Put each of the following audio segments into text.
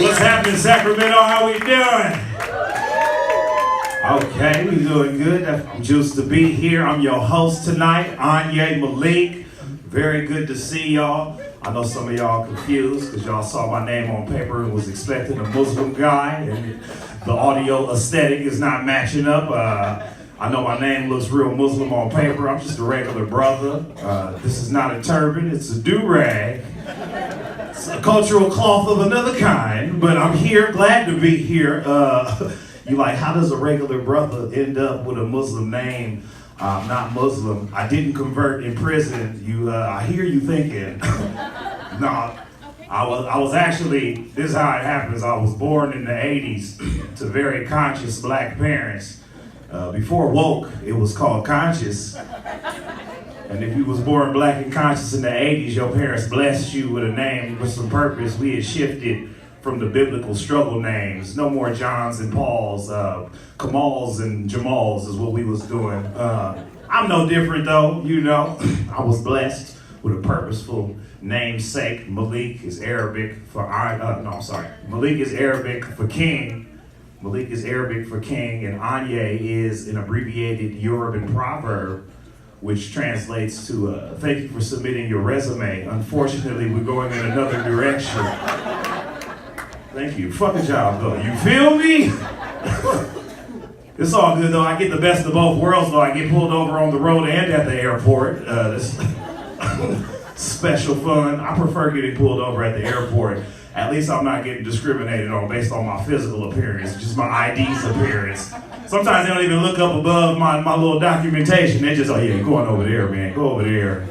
What's happening, Sacramento? How we doing? Okay, we doing good. I'm juiced to be here. I'm your host tonight, Anyi Malik. Very good to see y'all. I know some of y'all confused because y'all saw my name on paper and was expecting a Muslim guy, and the audio aesthetic is not matching up. I know my name looks real Muslim on paper. I'm just a regular brother. This is not a turban, it's a do-rag. It's a cultural cloth of another kind, but I'm here, glad to be here. You like, how does a regular brother end up with a Muslim name? Not Muslim. I didn't convert in prison. I hear you thinking. No, I was actually, this is how it happens. I was born in the 80s to very conscious black parents. Before woke, it was called conscious. And if you was born black and conscious in the 80s, your parents blessed you with a name with some purpose. We had shifted from the biblical struggle names. No more Johns and Pauls, Kamals and Jamals is what we was doing. I'm no different though, you know. I was blessed with a purposeful namesake. Malik is Arabic for Malik is Arabic for king. Malik is Arabic for king, and Anye is an abbreviated Yoruban proverb, which translates to, thank you for submitting your resume. Unfortunately, we're going in another direction. Thank you. Fucking job, though. You feel me? It's all good, though. I get the best of both worlds, though. I get pulled over on the road and at the airport. This special fun. I prefer getting pulled over at the airport. At least I'm not getting discriminated on based on my physical appearance, just my ID's appearance. Sometimes they don't even look up above my little documentation. They just, oh yeah, you're going over there, man. Go over there.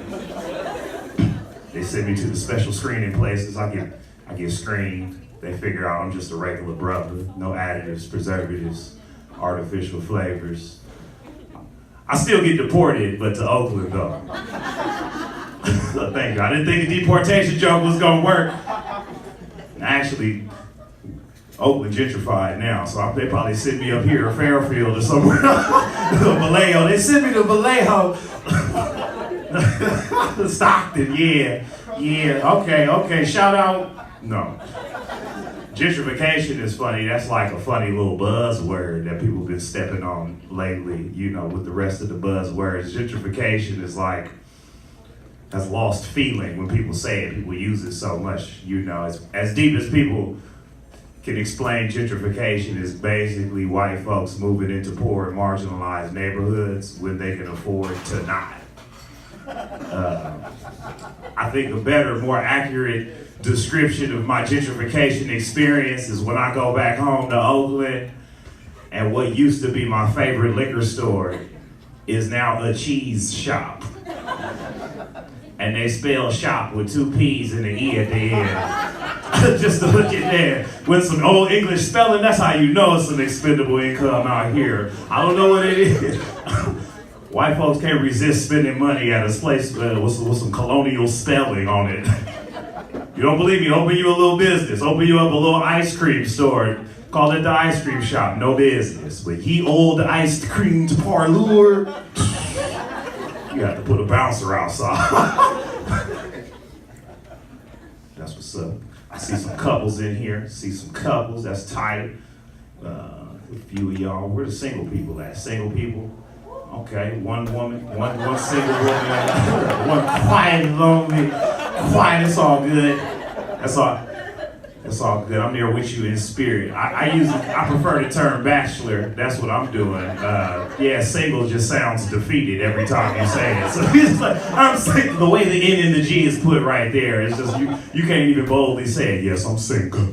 They send me to the special screening places. I get screened. They figure out I'm just a regular brother. No additives, preservatives, artificial flavors. I still get deported, but to Oakland though. Thank you. I didn't think a deportation joke was gonna work. Actually, Oakland gentrified now, so they probably send me up here to Fairfield or somewhere. Vallejo. They sent me to Vallejo. Stockton, yeah. Okay, shout out. No. Gentrification is funny. That's like a funny little buzzword that people have been stepping on lately, you know, with the rest of the buzzwords. Gentrification is like, has lost feeling when people say it. People use it so much, you know. It's, as deep as people can explain gentrification is basically white folks moving into poor and marginalized neighborhoods when they can afford to not. I think a better, more accurate description of my gentrification experience is when I go back home to Oakland and what used to be my favorite liquor store is now a cheese shop. And they spell shop with 2 P's and an E at the end. Just to look at that. With some old English spelling, that's how you know it's some expendable income out here. I don't know what it is. White folks can't resist spending money at a place with some colonial spelling on it. You don't believe me? Open you a little business. Open you up a little ice cream store. Call it the ice cream shop. No business. But ye old ice cream parlor. You have to put a bouncer outside. That's what's up. I see some couples in here. See some couples. That's tight. A few of y'all. Where the single people at? Single people? Okay, one woman, one single woman, one quiet, lonely, quiet. It's all good. That's all good. I'm there with you in spirit. I prefer the term bachelor. That's what I'm doing. Yeah, single just sounds defeated every time you say it. So it's like, I'm saying the way the N and the G is put right there. It's just you can't even boldly say it. Yes, I'm single.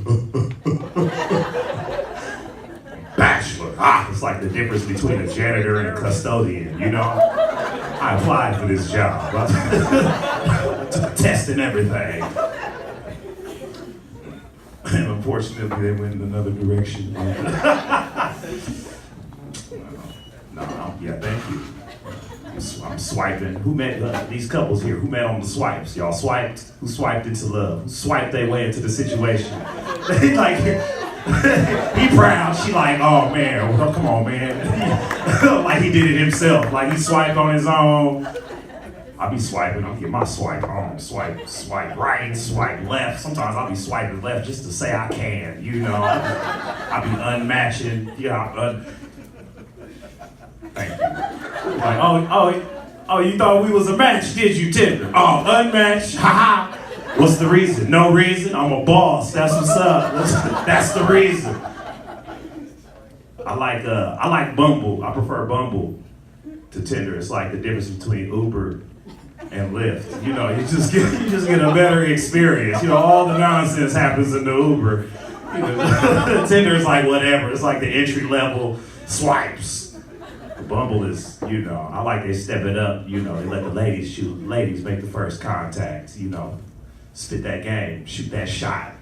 Bachelor. It's like the difference between a janitor and a custodian, you know? I applied for this job. Took a test and everything. And unfortunately, they went in another direction. Yeah, thank you. I'm swiping. Who met these couples here? Who met on the swipes? Y'all swiped? Who swiped into love? Who swiped their way into the situation? Like, he proud. She like, oh man, well, come on, man. Like he did it himself. Like he swiped on his own. I'll be swiping, I'll get my swipe on, swipe right, swipe left. Sometimes I'll be swiping left just to say I can, you know. I'll be unmatching, thank you. Like, oh, you thought we was a match, did you, Tinder? Oh, unmatched, haha. What's the reason? No reason, I'm a boss, that's what's up. That's the reason. I like Bumble, I prefer Bumble to Tinder. It's like the difference between Uber and Lyft. You know, you just get a better experience. You know, all the nonsense happens in the Uber. You know, Tinder is like whatever. It's like the entry level swipes. Bumble is, you know, I like they step it up. You know, they let the ladies shoot. Ladies make the first contact. You know, spit that game, shoot that shot.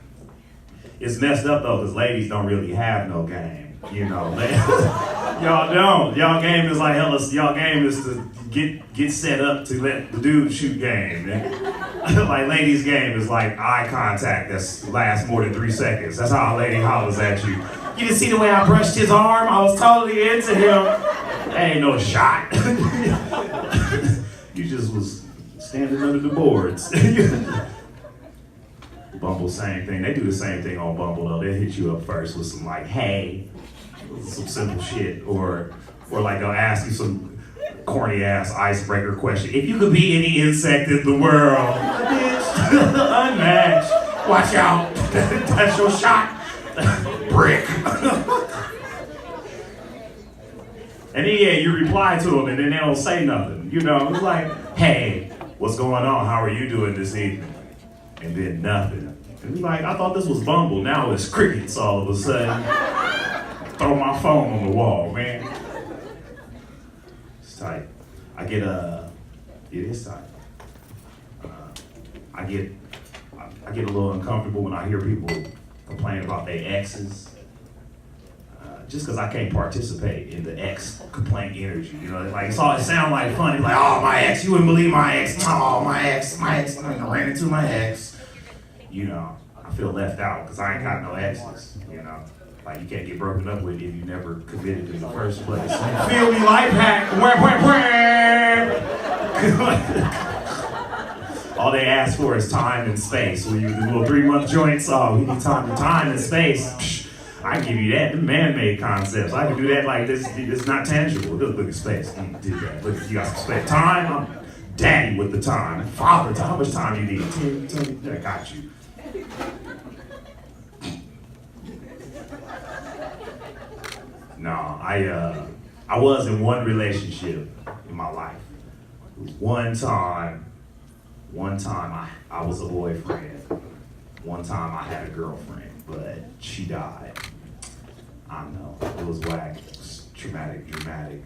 It's messed up though, because ladies don't really have no game. You know, y'all don't. Y'all game is like hella. Y'all game is to get set up to let the dude shoot game. Like ladies' game is like eye contact that lasts more than 3 seconds. That's how a lady hollers at you. You didn't see the way I brushed his arm? I was totally into him. That ain't no shot. You just was standing under the boards. Bumble, same thing. They do the same thing on Bumble though. They'll hit you up first with some like, hey, some simple shit, or like they'll ask you some corny ass icebreaker question. If you could be any insect in the world, bitch, unmatched. Watch out, that's your shot. Brick. And then you reply to them, and then they don't say nothing. You know, it's like, hey, what's going on? How are you doing this evening? And then nothing. And you're like, I thought this was Bumble. Now it's crickets all of a sudden. Throw my phone on the wall, man. It's tight. It is tight. I get a little uncomfortable when I hear people complain about their exes. Just because I can't participate in the ex complaint energy, you know, like it sounds like funny, like, oh, my ex, you wouldn't believe my ex, oh, my ex, I ran into my ex. You know, I feel left out because I ain't got no exes, you know. Like you can't get broken up with if you never committed in the first place. Feel me, life hack. All they ask for is time and space. When you do little 3-month joints, oh, we need time and space. Psh, I give you that. The man-made concepts. I can do that like this. It's not tangible. Look at space. You can do that. Look, you got some space. Time. I'm daddy with the time. Father, how much time you need? 10, I got you. No, I was in one relationship in my life. It was one time I was a boyfriend. One time I had a girlfriend, but she died. I know, it was whack. It was traumatic, dramatic,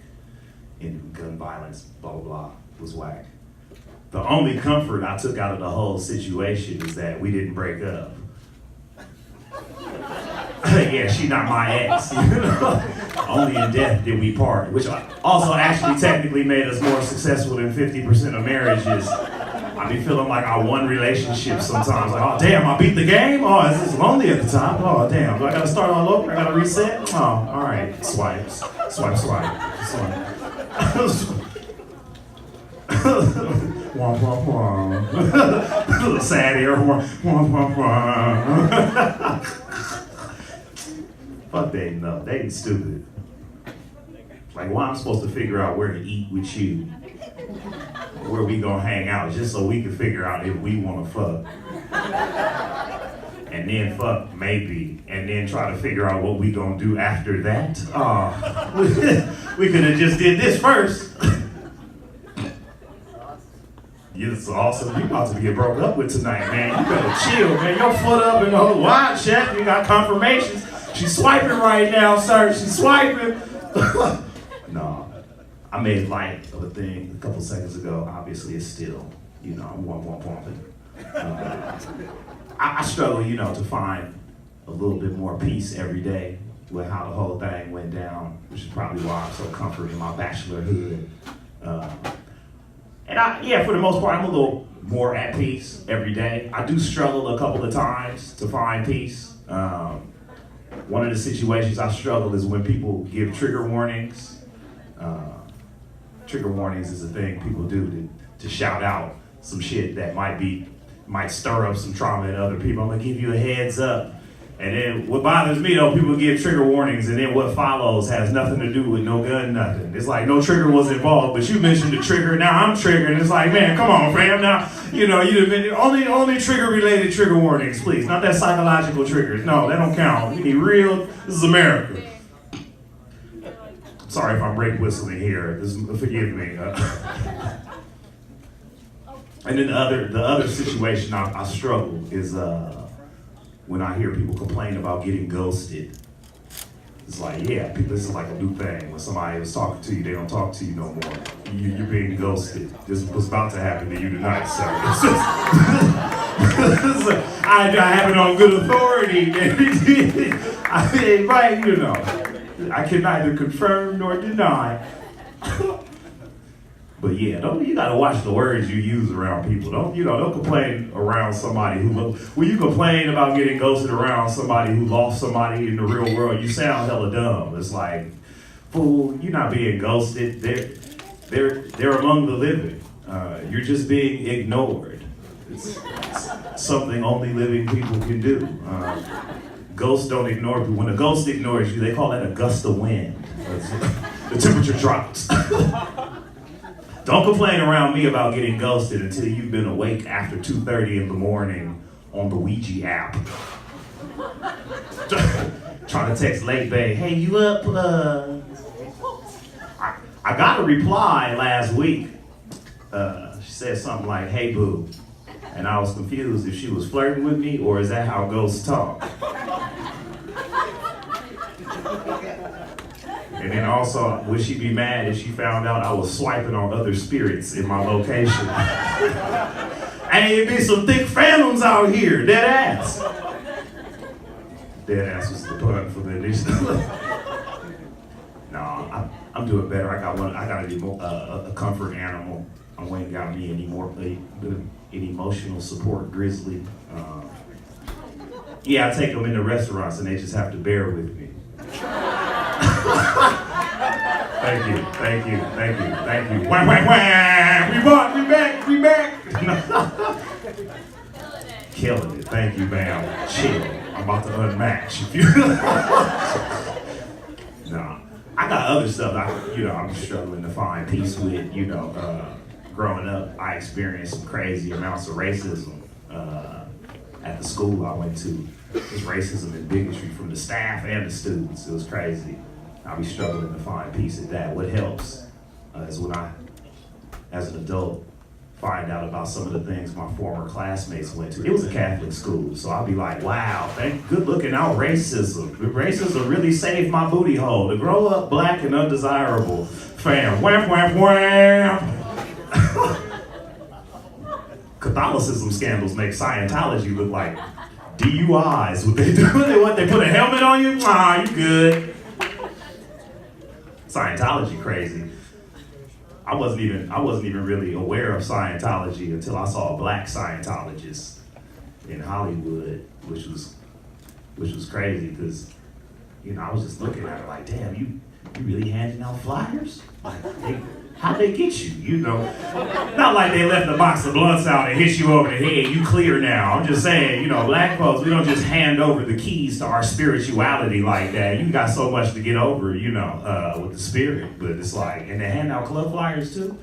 in gun violence, blah, blah, blah. It was whack. The only comfort I took out of the whole situation is that we didn't break up. Yeah, she not my ex, you know? Only in death did we part, which also actually technically made us more successful than 50% of marriages. I be feeling like I won relationships sometimes. Like, oh damn, I beat the game? Oh, is this lonely at the top? Oh damn, do I gotta start all over? I gotta reset? Oh, all right, swipe. Womp womp womp. A little sad air. Womp womp womp. Fuck they no, they ain't stupid. Like, why I'm supposed to figure out where to eat with you, where we gonna hang out, just so we can figure out if we wanna fuck. And then fuck maybe, and then try to figure out what we gonna do after that. Oh, we could have just did this first. It's awesome. You about to get broke up with tonight, man. You better chill, man. Your foot up in the whole wide check. You got confirmations. She's swiping right now, sir. She's swiping. No, I made light of a thing a couple seconds ago. Obviously, it's still, you know, I'm womping. I struggle, you know, to find a little bit more peace every day with how the whole thing went down, which is probably why I'm so comforted in my bachelorhood. And for the most part, I'm a little more at peace every day. I do struggle a couple of times to find peace. One of the situations I struggle is when people give trigger warnings. Trigger warnings is a thing people do to shout out some shit that might stir up some trauma in other people. I'm gonna give you a heads up. And then what bothers me though, people give trigger warnings and then what follows has nothing to do with no gun, nothing. It's like no trigger was involved, but you mentioned the trigger, now I'm triggered. It's like, man, come on, fam. Now, you done been only trigger related trigger warnings, please. Not that psychological triggers. No, that don't count. We need real, this is America. Sorry if I'm brake whistling here. Forgive me. And then the other situation I struggle is when I hear people complain about getting ghosted. It's like, yeah, people, this is like a new thing. When somebody was talking to you, they don't talk to you no more. You're being ghosted. This was about to happen to you tonight, sir. I have it on good authority. I mean, right, I can neither confirm nor deny. But yeah, you gotta watch the words you use around people. Don't complain around somebody when you complain about getting ghosted around somebody who lost somebody in the real world, you sound hella dumb. It's like, fool, you're not being ghosted. They're among the living. You're just being ignored. It's something only living people can do. Ghosts don't ignore people. When a ghost ignores you, they call that a gust of wind. The temperature drops. Don't complain around me about getting ghosted until you've been awake after 2:30 in the morning on the Ouija app. Trying to text late, babe, hey, you up? I got a reply last week. She said something like, hey, boo. And I was confused if she was flirting with me or is that how ghosts talk? And then also, would she be mad if she found out I was swiping on other spirits in my location? Hey, it'd be some thick phantoms out here, dead ass. Dead ass was the pun for the initial. No, I'm doing better. I got a comfort animal. I ain't got me an emotional support grizzly. Yeah, I take them into restaurants and they just have to bear with me. Thank you. Wham, wham, wham! We back! Killing it. Thank you, ma'am. Chill. I'm about to unmatch. No, I got other stuff I'm struggling to find peace with. Growing up, I experienced some crazy amounts of racism at the school I went to. There's racism and bigotry from the staff and the students. It was crazy. I'll be struggling to find peace at that. What helps is when I, as an adult, find out about some of the things my former classmates went to. It was a Catholic school, so I'll be like, wow, good looking out racism. Racism really saved my booty hole. To grow up black and undesirable. Fam, wham, wham, wham. Catholicism scandals make Scientology look like DUIs. What they do? They put a helmet on you? Ah, you good. Scientology crazy. I wasn't even really aware of Scientology until I saw a black Scientologist in Hollywood, which was crazy because I was just looking at it like, damn, you really handing out flyers? Like, how'd they get you? Not like they left a box of blunts out and hit you over the head. You clear now. I'm just saying, black folks, we don't just hand over the keys to our spirituality like that. You got so much to get over, with the spirit. But it's like, and they hand out club flyers too.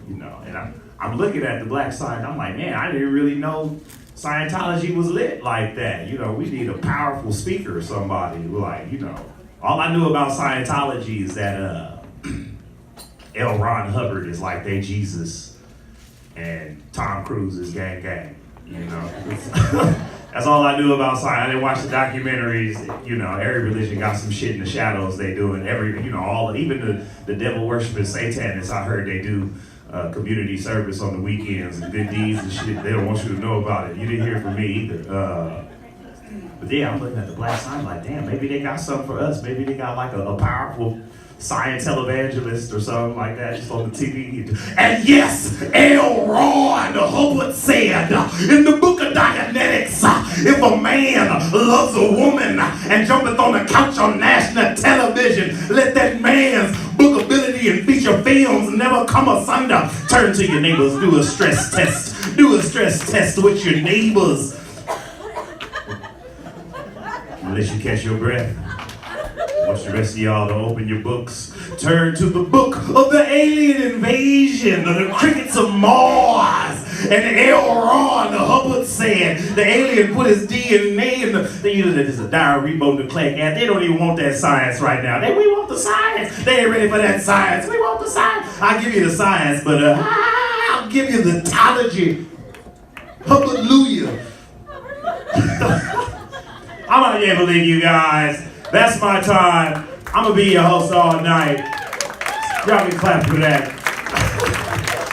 And I'm looking at the black side and I'm like, man, I didn't really know Scientology was lit like that. We need a powerful speaker or somebody. All I knew about Scientology is that L. Ron Hubbard is like they Jesus and Tom Cruise is gang gang. That's all I knew about Scientology. I didn't watch the documentaries. Every religion got some shit in the shadows they do, and even the devil worshiping Satanists, I heard they do community service on the weekends and good deeds and shit. They don't want you to know about it. You didn't hear from me either. But yeah, I'm looking at the black sign like, damn, maybe they got something for us. Maybe they got like a powerful science televangelist or something like that just on the TV. And yes, L. Ron Hubbard said in the book of Dianetics, if a man loves a woman and jumpeth on the couch on national television, let that man's bookability and feature films never come asunder. to your neighbors, do a stress test. Do a stress test with your neighbors. Unless you catch your breath. I want the rest of y'all to open your books. Turn to the book of the alien invasion of the crickets of Mars. And L. Ron Hubbard said the alien put his DNA in the you know that is a diaryribonucleic acid. They don't even want that science right now. We want the science. They ain't ready for that science. We want the science. I'll give you the science, but I'll give you the theology. Hallelujah. I'm not able to believe you guys. That's my time. I'm gonna be your host all night. Y'all can clap for that.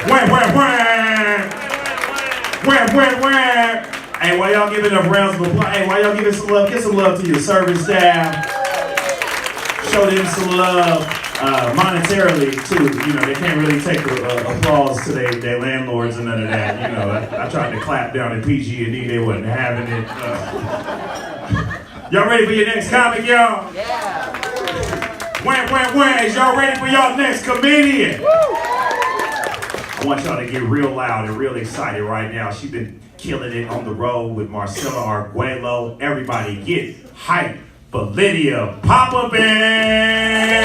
Wham, wham, wham. Wham, wham, wham. Hey, while y'all giving up rounds of applause, hey, while y'all giving some love, give some love to your service staff. Show them some love monetarily too. You know, they can't really take applause to their landlords and none of that. You know, I tried to clap down at PG&E, they wasn't having it. Y'all ready for your next comic, y'all? Yeah. Wham, wham, wham. Is y'all ready for y'all next comedian? Woo! I want y'all to get real loud and real excited right now. She's been killing it on the road with Marcella Arguello. Everybody get hyped for Lydia Papa Bear.